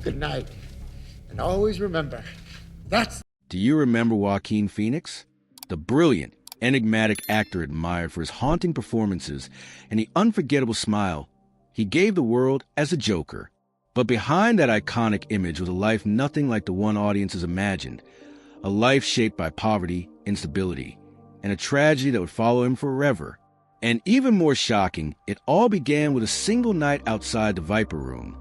Good night. And always remember, that's... Do you remember Joaquin Phoenix? The brilliant, enigmatic actor admired for his haunting performances and the unforgettable smile he gave the world as a Joker. But behind that iconic image was a life nothing like the one audiences imagined, a life shaped by poverty, instability, and a tragedy that would follow him forever. And even more shocking, it all began with a single night outside the Viper Room,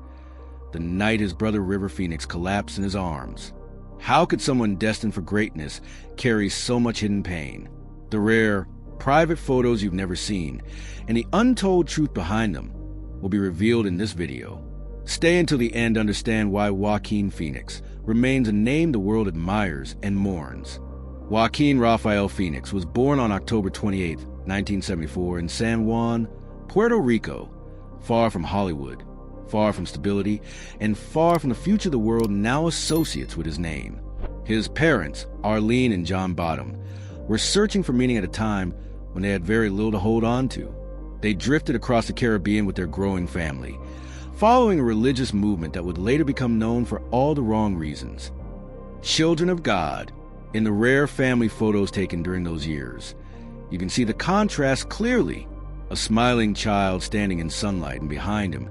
the night his brother River Phoenix collapsed in his arms. How could someone destined for greatness carry so much hidden pain? The rare, private photos you've never seen, and the untold truth behind them will be revealed in this video. Stay until the end to understand why Joaquin Phoenix remains a name the world admires and mourns. Joaquin Raphael Phoenix was born on October 28, 1974 in San Juan, Puerto Rico, far from Hollywood, far from stability, and far from the future the world now associates with his name. His parents, Arlene and John Bottom, were searching for meaning at a time when they had very little to hold on to. They drifted across the Caribbean with their growing family, following a religious movement that would later become known for all the wrong reasons. Children of God, in the rare family photos taken during those years, you can see the contrast clearly. A smiling child standing in sunlight, and behind him,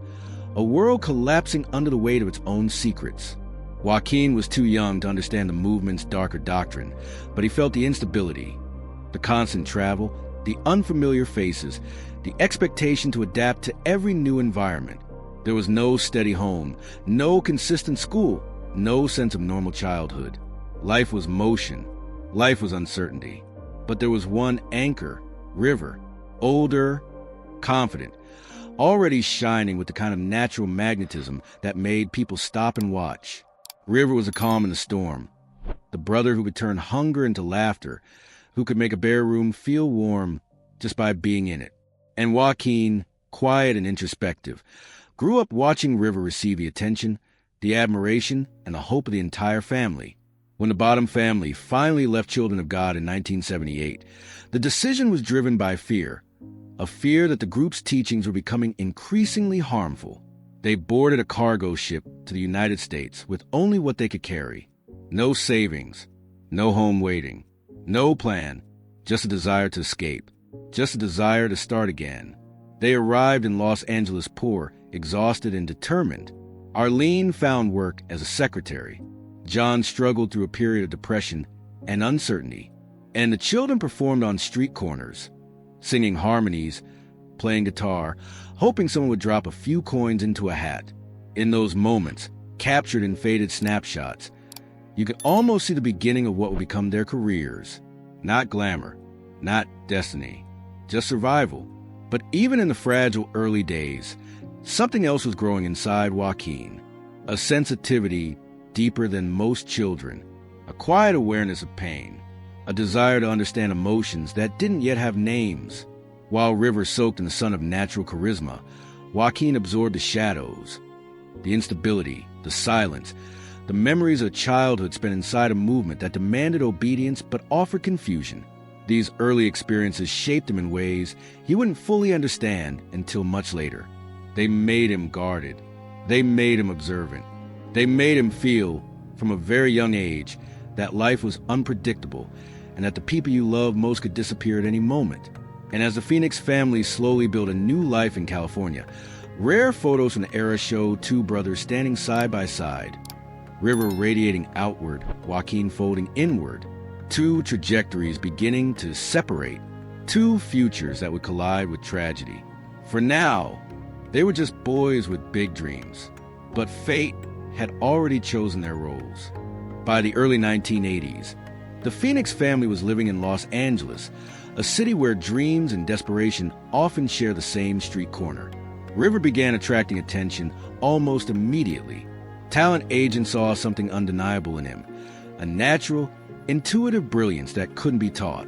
a world collapsing under the weight of its own secrets. Joaquin was too young to understand the movement's darker doctrine, but he felt the instability, the constant travel, the unfamiliar faces, the expectation to adapt to every new environment. There was no steady home, no consistent school, no sense of normal childhood. Life was motion, life was uncertainty. But there was one anchor, River, older, confident, already shining with the kind of natural magnetism that made people stop and watch. River was a calm in the storm, the brother who could turn hunger into laughter, who could make a bare room feel warm just by being in it. And Joaquin, quiet and introspective, grew up watching River receive the attention, the admiration, and the hope of the entire family. When the Bottom family finally left Children of God in 1978, the decision was driven by fear, a fear that the group's teachings were becoming increasingly harmful. They boarded a cargo ship to the United States with only what they could carry. No savings, no home waiting, no plan, just a desire to escape, just a desire to start again. They arrived in Los Angeles poor, exhausted, and determined. Arlene found work as a secretary. John struggled through a period of depression and uncertainty, and the children performed on street corners, singing harmonies, playing guitar, hoping someone would drop a few coins into a hat. In those moments, captured in faded snapshots, you could almost see the beginning of what would become their careers. Not glamour, not destiny, just survival. But even in the fragile early days, something else was growing inside Joaquin, a sensitivity deeper than most children, a quiet awareness of pain, a desire to understand emotions that didn't yet have names. While River soaked in the sun of natural charisma, Joaquin absorbed the shadows, the instability, the silence, the memories of childhood spent inside a movement that demanded obedience but offered confusion. These early experiences shaped him in ways he wouldn't fully understand until much later. They made him guarded. They made him observant. They made him feel, from a very young age, that life was unpredictable and that the people you love most could disappear at any moment. And as the Phoenix family slowly built a new life in California, rare photos from the era showed two brothers standing side by side, River radiating outward, Joaquin folding inward, two trajectories beginning to separate, two futures that would collide with tragedy. For now, they were just boys with big dreams, but fate had already chosen their roles. By the early 1980s, the Phoenix family was living in Los Angeles, a city where dreams and desperation often share the same street corner. River began attracting attention almost immediately. Talent agents saw something undeniable in him, a natural, intuitive brilliance that couldn't be taught.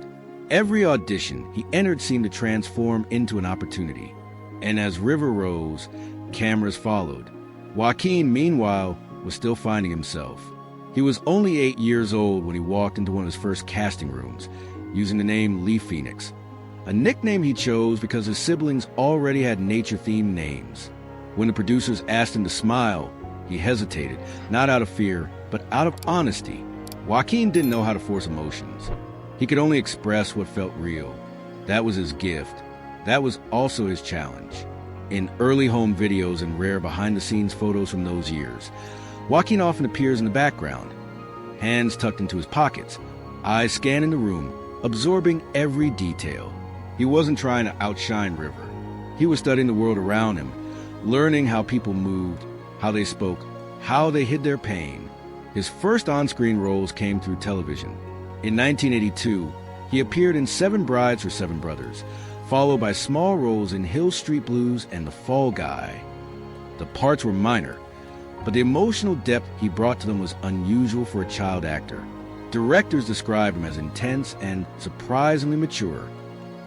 Every audition he entered seemed to transform into an opportunity. And as River rose, cameras followed. Joaquin, meanwhile, was still finding himself. He was only 8 years old when he walked into one of his first casting rooms, using the name Lee Phoenix, a nickname he chose because his siblings already had nature-themed names. When the producers asked him to smile, He hesitated, not out of fear, but out of honesty. Joaquin didn't know how to force emotions. He could only express what felt real. That was his gift. That was also his challenge. In early home videos and rare behind-the-scenes photos from those years, Joaquin often appears in the background, hands tucked into his pockets, eyes scanning the room, absorbing every detail. He wasn't trying to outshine River. He was studying the world around him, learning how people moved, how they spoke, how they hid their pain. His first on-screen roles came through television. In 1982, he appeared in Seven Brides for Seven Brothers, followed by small roles in Hill Street Blues and The Fall Guy. The parts were minor, but the emotional depth he brought to them was unusual for a child actor. Directors described him as intense and surprisingly mature.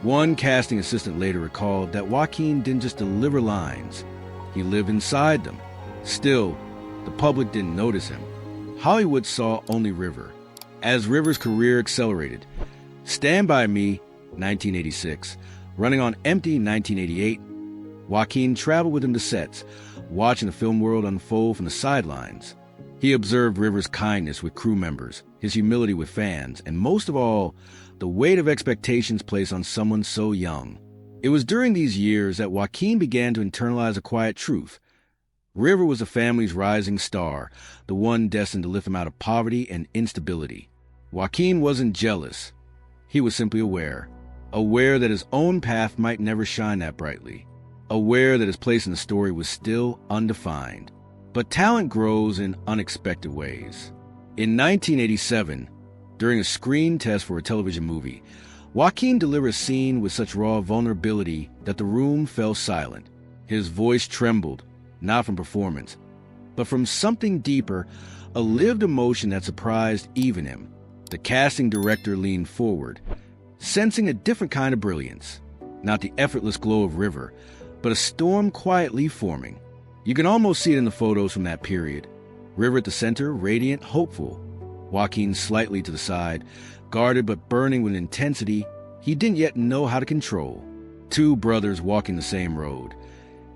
One casting assistant later recalled that Joaquin didn't just deliver lines, he lived inside them. Still, the public didn't notice him. Hollywood saw only River. As River's career accelerated, Stand By Me, 1986, Running on Empty, 1988, Joaquin traveled with him to sets, watching the film world unfold from the sidelines. He observed River's kindness with crew members, his humility with fans, and most of all, the weight of expectations placed on someone so young. It was during these years that Joaquin began to internalize a quiet truth. River was the family's rising star, the one destined to lift him out of poverty and instability. Joaquin wasn't jealous. He was simply aware that his own path might never shine that brightly, aware that his place in the story was still undefined. But talent grows in unexpected ways. In 1987, during a screen test for a television movie, Joaquin delivered a scene with such raw vulnerability that the room fell silent. His voice trembled, not from performance, but from something deeper, a lived emotion that surprised even him. The casting director leaned forward, sensing a different kind of brilliance. Not the effortless glow of River, but a storm quietly forming. You can almost see it in the photos from that period. River at the center, radiant, hopeful. Joaquin slightly to the side, guarded but burning with intensity he didn't yet know how to control. Two brothers walking the same road,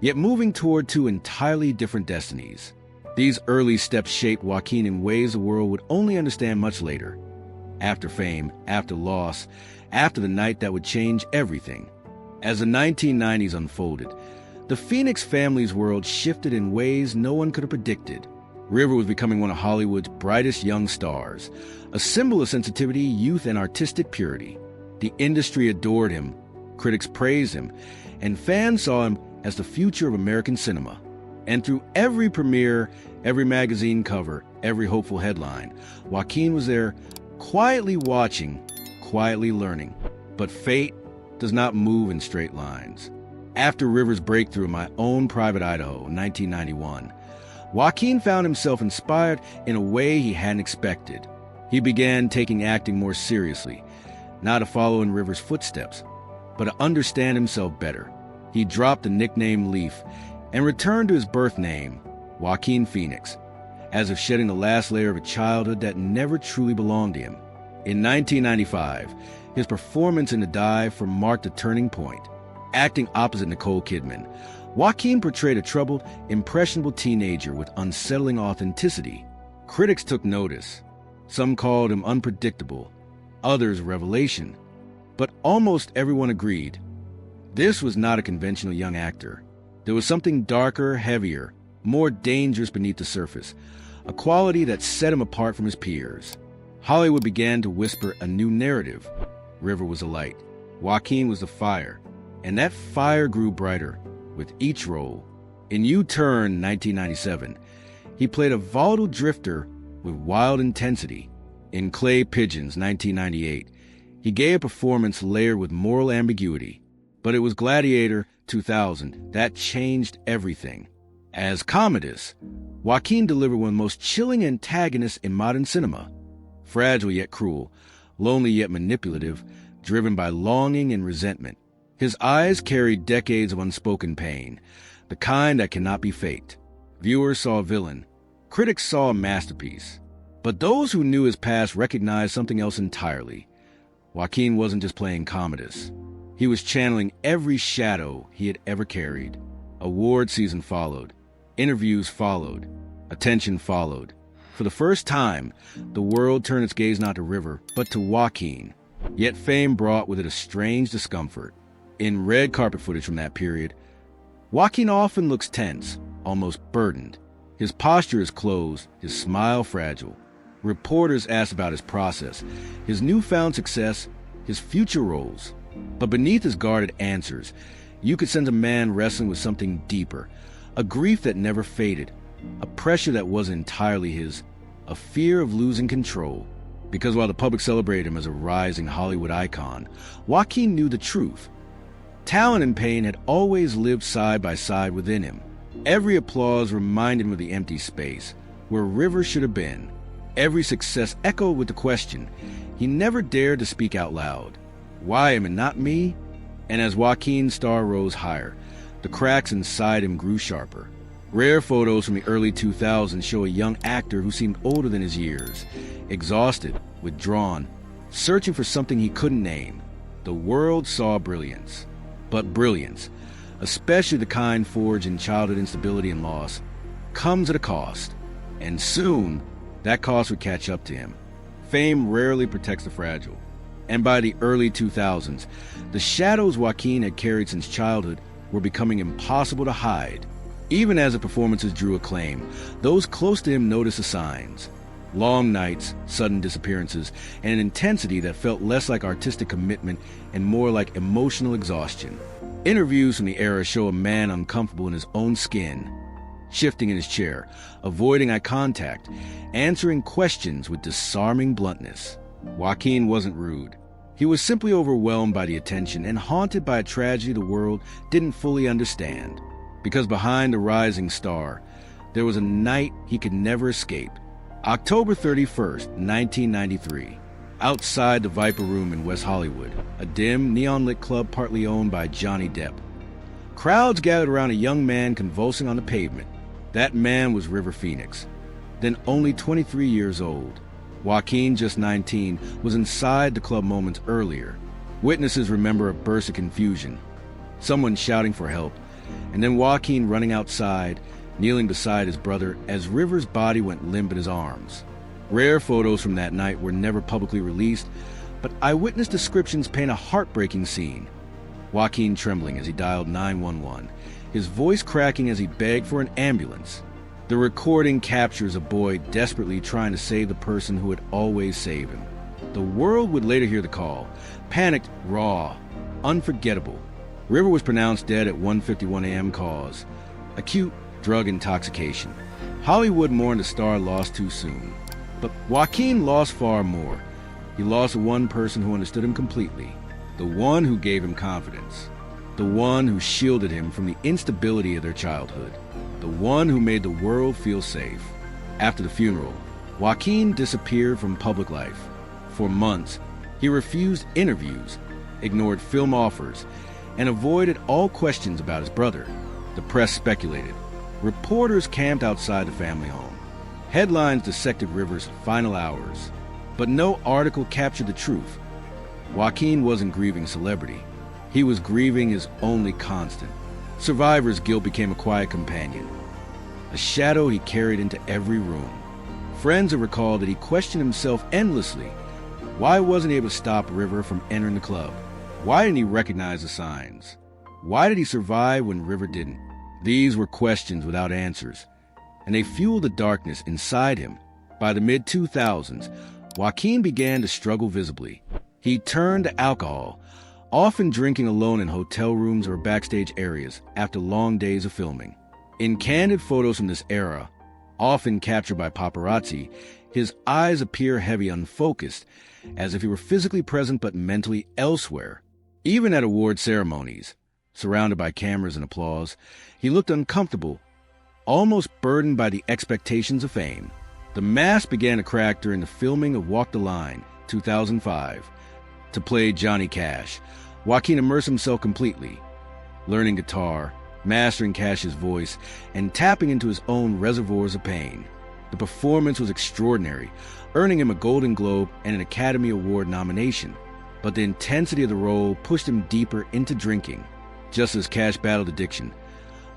yet moving toward two entirely different destinies. These early steps shaped Joaquin in ways the world would only understand much later. After fame, after loss, after the night that would change everything. As the 1990s unfolded, the Phoenix family's world shifted in ways no one could have predicted. River was becoming one of Hollywood's brightest young stars, a symbol of sensitivity, youth, and artistic purity. The industry adored him, critics praised him, and fans saw him as the future of American cinema. And through every premiere, every magazine cover, every hopeful headline, Joaquin was there, quietly watching, quietly learning. But fate does not move in straight lines. After River's breakthrough in My Own Private Idaho in 1991, Joaquin found himself inspired in a way he hadn't expected. He began taking acting more seriously, not to follow in River's footsteps, but to understand himself better. He dropped the nickname Leaf and returned to his birth name, Joaquin Phoenix, as if shedding the last layer of a childhood that never truly belonged to him. In 1995, his performance in The Dive marked a turning point. Acting opposite Nicole Kidman, Joaquin portrayed a troubled, impressionable teenager with unsettling authenticity. Critics took notice. Some called him unpredictable, others revelation. But almost everyone agreed. This was not a conventional young actor. There was something darker, heavier, more dangerous beneath the surface, a quality that set him apart from his peers. Hollywood began to whisper a new narrative. River was a light. Joaquin was the fire. And that fire grew brighter with each role. In U-Turn 1997, he played a volatile drifter with wild intensity. In Clay Pigeons 1998, he gave a performance layered with moral ambiguity. But it was Gladiator 2000 that changed everything. As Commodus, Joaquin delivered one of the most chilling antagonists in modern cinema. Fragile yet cruel, lonely yet manipulative, driven by longing and resentment. His eyes carried decades of unspoken pain, the kind that cannot be faked. Viewers saw a villain. Critics saw a masterpiece. But those who knew his past recognized something else entirely. Joaquin wasn't just playing Commodus. He was channeling every shadow he had ever carried. Award season followed. Interviews followed. Attention followed. For the first time, the world turned its gaze not to River, but to Joaquin. Yet fame brought with it a strange discomfort. In red carpet footage from that period, Joaquin often looks tense, almost burdened. His posture is closed, his smile fragile. Reporters ask about his process, his newfound success, his future roles. But beneath his guarded answers, you could sense a man wrestling with something deeper, a grief that never faded, a pressure that wasn't entirely his, a fear of losing control. Because while the public celebrated him as a rising Hollywood icon, Joaquin knew the truth. Talent and pain had always lived side by side within him. Every applause reminded him of the empty space, where River should have been. Every success echoed with the question he never dared to speak out loud. Why him and not me? And as Joaquin's star rose higher, the cracks inside him grew sharper. Rare photos from the early 2000s show a young actor who seemed older than his years, exhausted, withdrawn, searching for something he couldn't name. The world saw brilliance. But brilliance, especially the kind forged in childhood instability and loss, comes at a cost. And soon, that cost would catch up to him. Fame rarely protects the fragile. And by the early 2000s, the shadows Joaquin had carried since childhood were becoming impossible to hide. Even as the performances drew acclaim, those close to him noticed the signs. Long nights, sudden disappearances, and an intensity that felt less like artistic commitment and more like emotional exhaustion. Interviews from the era show a man uncomfortable in his own skin, shifting in his chair, avoiding eye contact, answering questions with disarming bluntness. Joaquin wasn't rude. He was simply overwhelmed by the attention and haunted by a tragedy the world didn't fully understand. Because behind the rising star, there was a night he could never escape. October 31st, 1993. Outside the Viper Room in West Hollywood, a dim, neon-lit club partly owned by Johnny Depp. Crowds gathered around a young man convulsing on the pavement. That man was River Phoenix, then only 23 years old. Joaquin, just 19, was inside the club moments earlier. Witnesses remember a burst of confusion, someone shouting for help, and then Joaquin running outside, kneeling beside his brother as River's body went limp in his arms. Rare photos from that night were never publicly released, but eyewitness descriptions paint a heartbreaking scene. Joaquin trembling as he dialed 911, his voice cracking as he begged for an ambulance. The recording captures a boy desperately trying to save the person who had always saved him. The world would later hear the call, panicked, raw, unforgettable. River was pronounced dead at 1:51 a.m. cause acute drug intoxication. Hollywood mourned a star lost too soon. But Joaquin lost far more. He lost one person who understood him completely, the one who gave him confidence, the one who shielded him from the instability of their childhood, the one who made the world feel safe. After the funeral, Joaquin disappeared from public life. For months, he refused interviews, ignored film offers, and avoided all questions about his brother. The press speculated. Reporters camped outside the family home. Headlines dissected River's final hours. But no article captured the truth. Joaquin wasn't grieving celebrity. He was grieving his only constant. Survivor's guilt became a quiet companion, a shadow he carried into every room. Friends have recalled that he questioned himself endlessly. Why wasn't he able to stop River from entering the club? Why didn't he recognize the signs? Why did he survive when River didn't? These were questions without answers, and they fueled the darkness inside him. By the mid-2000s, Joaquin began to struggle visibly. He turned to alcohol, often drinking alone in hotel rooms or backstage areas after long days of filming. In candid photos from this era, often captured by paparazzi, his eyes appear heavy, unfocused, as if he were physically present but mentally elsewhere. Even at award ceremonies, surrounded by cameras and applause, he looked uncomfortable, almost burdened by the expectations of fame. The mask began to crack during the filming of Walk the Line, 2005. To play Johnny Cash, Joaquin immersed himself completely, learning guitar, mastering Cash's voice, and tapping into his own reservoirs of pain. The performance was extraordinary, earning him a Golden Globe and an Academy Award nomination. But the intensity of the role pushed him deeper into drinking. Just as Cash battled addiction,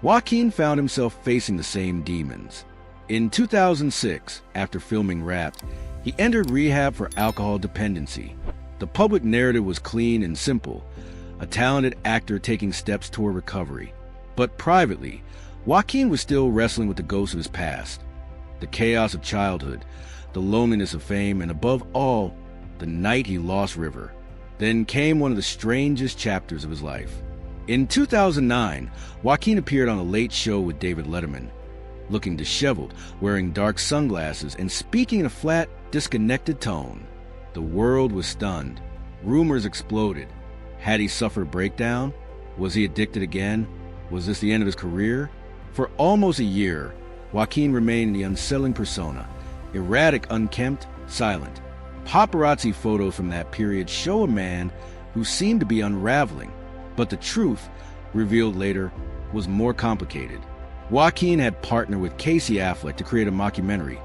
Joaquin found himself facing the same demons. In 2006, after filming Wrapped, he entered rehab for alcohol dependency. The public narrative was clean and simple, a talented actor taking steps toward recovery. But privately, Joaquin was still wrestling with the ghosts of his past, the chaos of childhood, the loneliness of fame, and above all, the night he lost River. Then came one of the strangest chapters of his life. In 2009, Joaquin appeared on a Late Show with David Letterman, looking disheveled, wearing dark sunglasses, and speaking in a flat, disconnected tone. The world was stunned. Rumors exploded. Had he suffered a breakdown? Was he addicted again? Was this the end of his career? For almost a year, Joaquin remained the unsettling persona, erratic, unkempt, silent. Paparazzi photos from that period show a man who seemed to be unraveling, but the truth, revealed later, was more complicated. Joaquin had partnered with Casey Affleck to create a mockumentary,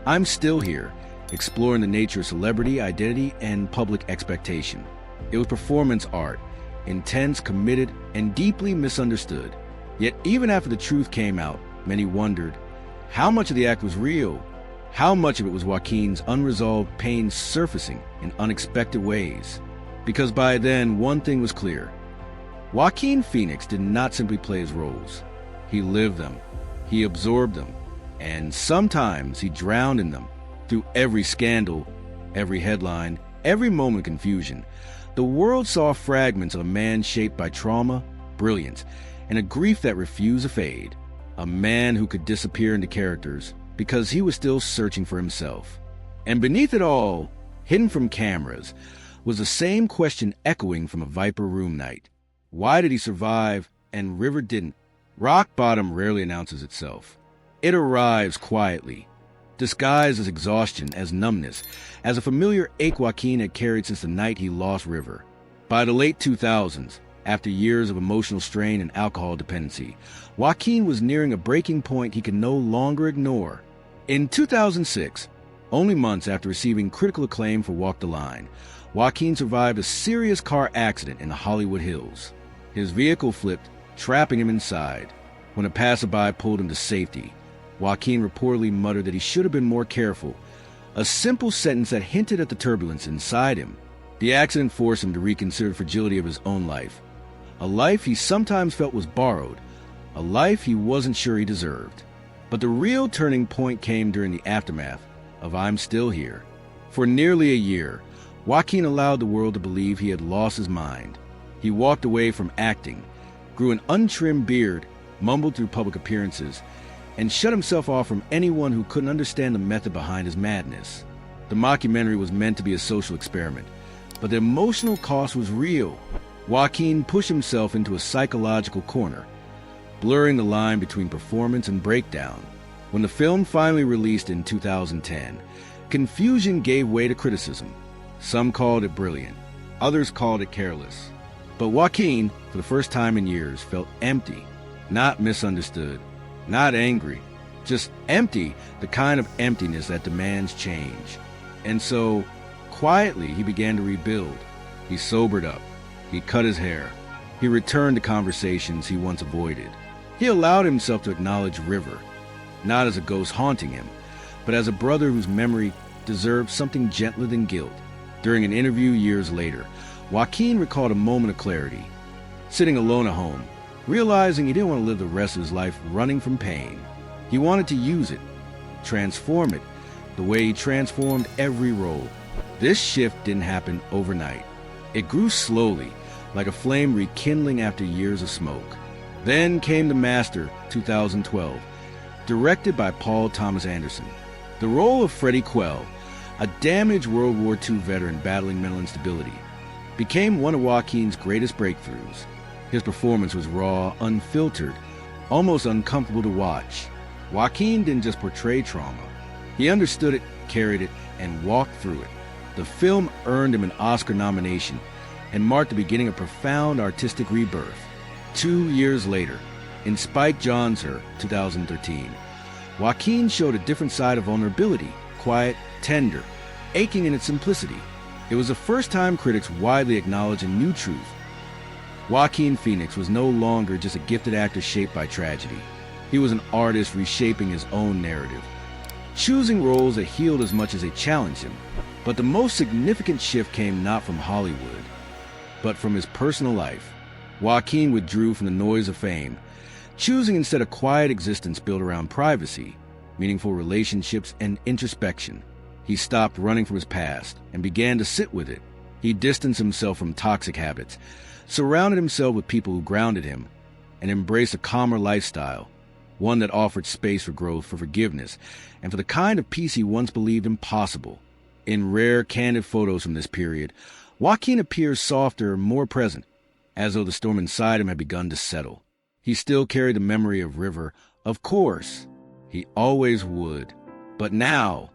I'm Still Here, exploring the nature of celebrity, identity, and public expectation. It was performance art, intense, committed, and deeply misunderstood. Yet even after the truth came out, many wondered, how much of the act was real? How much of it was Joaquin's unresolved pain surfacing in unexpected ways? Because by then, one thing was clear. Joaquin Phoenix did not simply play his roles. He lived them, he absorbed them, and sometimes he drowned in them. Through every scandal, every headline, every moment of confusion, the world saw fragments of a man shaped by trauma, brilliance, and a grief that refused to fade. A man who could disappear into characters because he was still searching for himself. And beneath it all, hidden from cameras, was the same question echoing from a Viper room night. Why did he survive and River didn't? Rock bottom rarely announces itself. It arrives quietly, disguised as exhaustion, as numbness, as a familiar ache Joaquin had carried since the night he lost River. By the late 2000s, after years of emotional strain and alcohol dependency, Joaquin was nearing a breaking point he could no longer ignore. In 2006, only months after receiving critical acclaim for Walk the Line, Joaquin survived a serious car accident in the Hollywood Hills. His vehicle flipped, trapping him inside. When a passerby pulled him to safety, Joaquin reportedly muttered that he should have been more careful, a simple sentence that hinted at the turbulence inside him. The accident forced him to reconsider the fragility of his own life, a life he sometimes felt was borrowed, a life he wasn't sure he deserved. But the real turning point came during the aftermath of I'm Still Here. For nearly a year, Joaquin allowed the world to believe he had lost his mind. He walked away from acting, grew an untrimmed beard, mumbled through public appearances, and shut himself off from anyone who couldn't understand the method behind his madness. The mockumentary was meant to be a social experiment, but the emotional cost was real. Joaquin pushed himself into a psychological corner, blurring the line between performance and breakdown. When the film finally released in 2010, confusion gave way to criticism. Some called it brilliant, others called it careless. But Joaquin, for the first time in years, felt empty, not misunderstood, not angry, just empty, the kind of emptiness that demands change. And so, quietly, he began to rebuild. He sobered up. He cut his hair. He returned to conversations he once avoided. He allowed himself to acknowledge River, not as a ghost haunting him, but as a brother whose memory deserved something gentler than guilt. During an interview years later, Joaquin recalled a moment of clarity. Sitting alone at home, realizing he didn't want to live the rest of his life running from pain. He wanted to use it, transform it, the way he transformed every role. This shift didn't happen overnight. It grew slowly, like a flame rekindling after years of smoke. Then came The Master, 2012, directed by Paul Thomas Anderson. The role of Freddie Quell, a damaged World War II veteran battling mental instability, became one of Joaquin's greatest breakthroughs. His performance was raw, unfiltered, almost uncomfortable to watch. Joaquin didn't just portray trauma. He understood it, carried it, and walked through it. The film earned him an Oscar nomination and marked the beginning of profound artistic rebirth. 2 years later, in Spike Jonze's 2013, Joaquin showed a different side of vulnerability, quiet, tender, aching in its simplicity. It was the first time critics widely acknowledged a new truth. Joaquin Phoenix was no longer just a gifted actor shaped by tragedy. He was an artist reshaping his own narrative, choosing roles that healed as much as they challenged him. But the most significant shift came not from Hollywood, but from his personal life. Joaquin withdrew from the noise of fame, choosing instead a quiet existence built around privacy, meaningful relationships, and introspection. He stopped running from his past and began to sit with it. He distanced himself from toxic habits, surrounded himself with people who grounded him, and embraced a calmer lifestyle, one that offered space for growth, for forgiveness, and for the kind of peace he once believed impossible. In rare, candid photos from this period, Joaquin appears softer, more present, as though the storm inside him had begun to settle. He still carried the memory of River, of course. He always would. But now,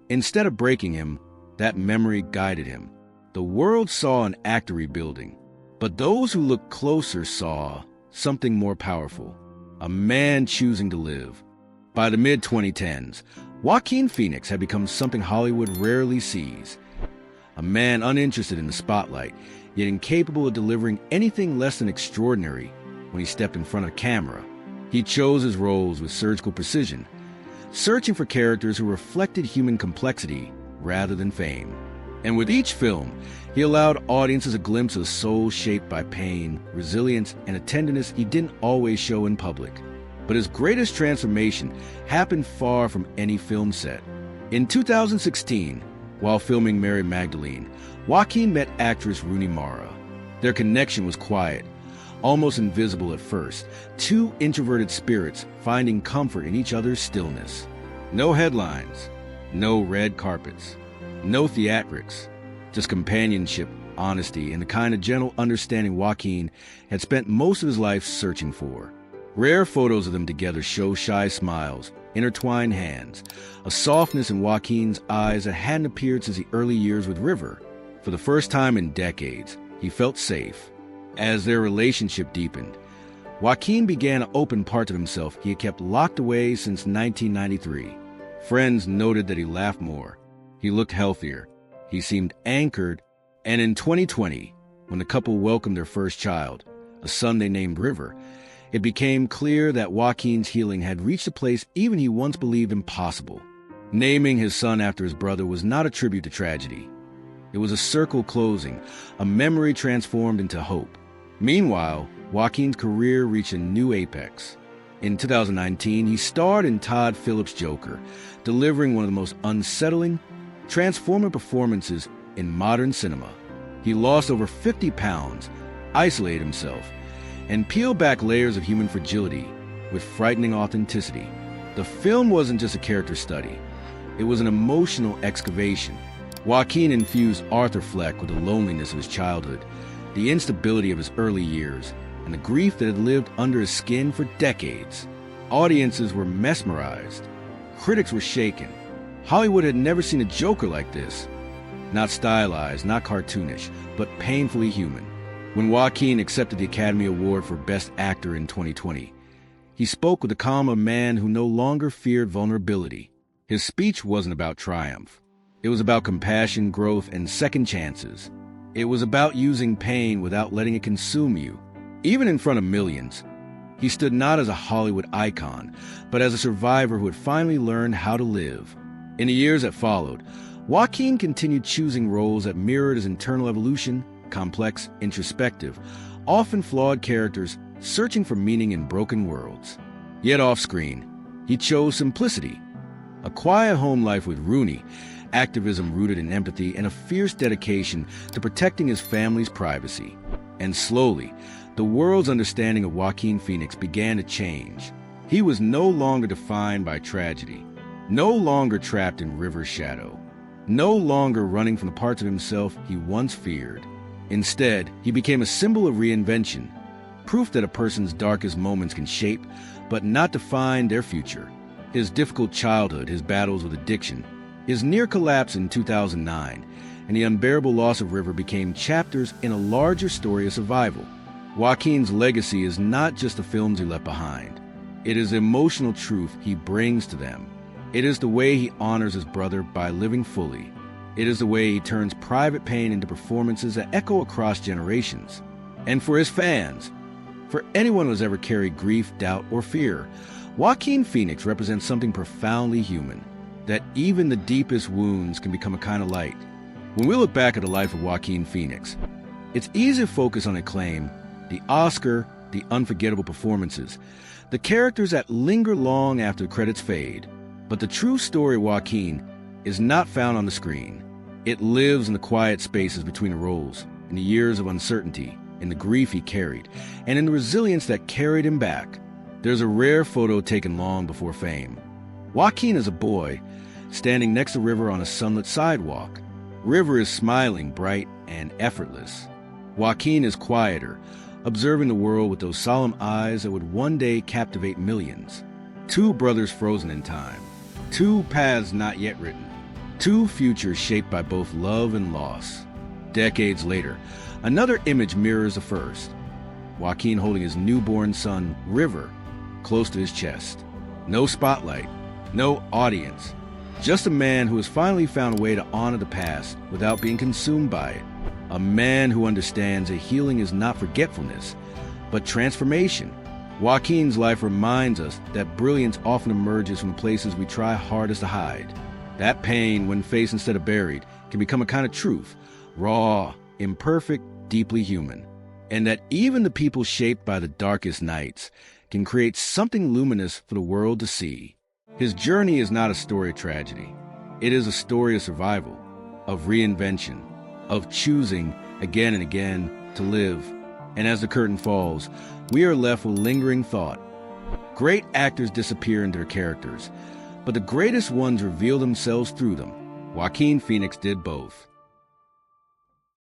instead of breaking him, that memory guided him. The world saw an actor rebuilding, but those who looked closer saw something more powerful, a man choosing to live. By the mid-2010s, Joaquin Phoenix had become something Hollywood rarely sees, a man uninterested in the spotlight, yet incapable of delivering anything less than extraordinary when he stepped in front of camera. He chose his roles with surgical precision, searching for characters who reflected human complexity rather than fame. And with each film, he allowed audiences a glimpse of a soul shaped by pain, resilience, and a tenderness he didn't always show in public. But his greatest transformation happened far from any film set. In 2016, while filming Mary Magdalene, Joaquin met actress Rooney Mara. Their connection was quiet, almost invisible at first, two introverted spirits finding comfort in each other's stillness. No headlines, no red carpets, no theatrics, just companionship, honesty, and the kind of gentle understanding Joaquin had spent most of his life searching for. Rare photos of them together show shy smiles, intertwined hands, a softness in Joaquin's eyes that hadn't appeared since the early years with River. For the first time in decades, he felt safe. As their relationship deepened, Joaquin began to open parts of himself he had kept locked away since 1993. Friends noted that he laughed more. He looked healthier. He seemed anchored. And in 2020, when the couple welcomed their first child, a son they named River, it became clear that Joaquin's healing had reached a place even he once believed impossible. Naming his son after his brother was not a tribute to tragedy. It was a circle closing, a memory transformed into hope. Meanwhile, Joaquin's career reached a new apex. In 2019, he starred in Todd Phillips' Joker, delivering one of the most unsettling, transforming performances in modern cinema. He lost over 50 pounds, isolated himself, and peeled back layers of human fragility with frightening authenticity. The film wasn't just a character study. It was an emotional excavation. Joaquin infused Arthur Fleck with the loneliness of his childhood, the instability of his early years, and the grief that had lived under his skin for decades. Audiences were mesmerized. Critics were shaken. Hollywood had never seen a Joker like this. Not stylized, not cartoonish, but painfully human. When Joaquin accepted the Academy Award for Best Actor in 2020, he spoke with the calm of a man who no longer feared vulnerability. His speech wasn't about triumph. It was about compassion, growth, and second chances. It was about using pain without letting it consume you. Even in front of millions, he stood not as a Hollywood icon, but as a survivor who had finally learned how to live. In the years that followed, Joaquin continued choosing roles that mirrored his internal evolution, complex, introspective, often flawed characters searching for meaning in broken worlds. Yet off-screen, he chose simplicity. A quiet home life with Rooney, activism rooted in empathy, and a fierce dedication to protecting his family's privacy. And slowly, the world's understanding of Joaquin Phoenix began to change. He was no longer defined by tragedy, no longer trapped in River's shadow, no longer running from the parts of himself he once feared. Instead, he became a symbol of reinvention, proof that a person's darkest moments can shape, but not define their future. His difficult childhood, his battles with addiction, his near collapse in 2009, and the unbearable loss of River became chapters in a larger story of survival. Joaquin's legacy is not just the films he left behind. It is the emotional truth he brings to them. It is the way he honors his brother by living fully. It is the way he turns private pain into performances that echo across generations. And for his fans, for anyone who has ever carried grief, doubt, or fear, Joaquin Phoenix represents something profoundly human. that even the deepest wounds can become a kind of light. When we look back at the life of Joaquin Phoenix, it's easy to focus on acclaim, the Oscar, the unforgettable performances, the characters that linger long after the credits fade. But the true story of Joaquin is not found on the screen. It lives in the quiet spaces between the roles, in the years of uncertainty, in the grief he carried, and in the resilience that carried him back. There's a rare photo taken long before fame. Joaquin is a boy standing next to River on a sunlit sidewalk. River is smiling, bright and effortless. Joaquin is quieter, observing the world with those solemn eyes that would one day captivate millions. Two brothers frozen in time. Two paths not yet written. Two futures shaped by both love and loss. Decades later, another image mirrors the first. Joaquin holding his newborn son, River, close to his chest. No spotlight, no audience. Just a man who has finally found a way to honor the past without being consumed by it. A man who understands that healing is not forgetfulness, but transformation. Joaquin's life reminds us that brilliance often emerges from places we try hardest to hide. That pain, when faced instead of buried, can become a kind of truth, raw, imperfect, deeply human. And that even the people shaped by the darkest nights can create something luminous for the world to see. His journey is not a story of tragedy. It is a story of survival, of reinvention, of choosing again and again to live. And as the curtain falls, we are left with lingering thought. Great actors disappear into their characters, but the greatest ones reveal themselves through them. Joaquin Phoenix did both.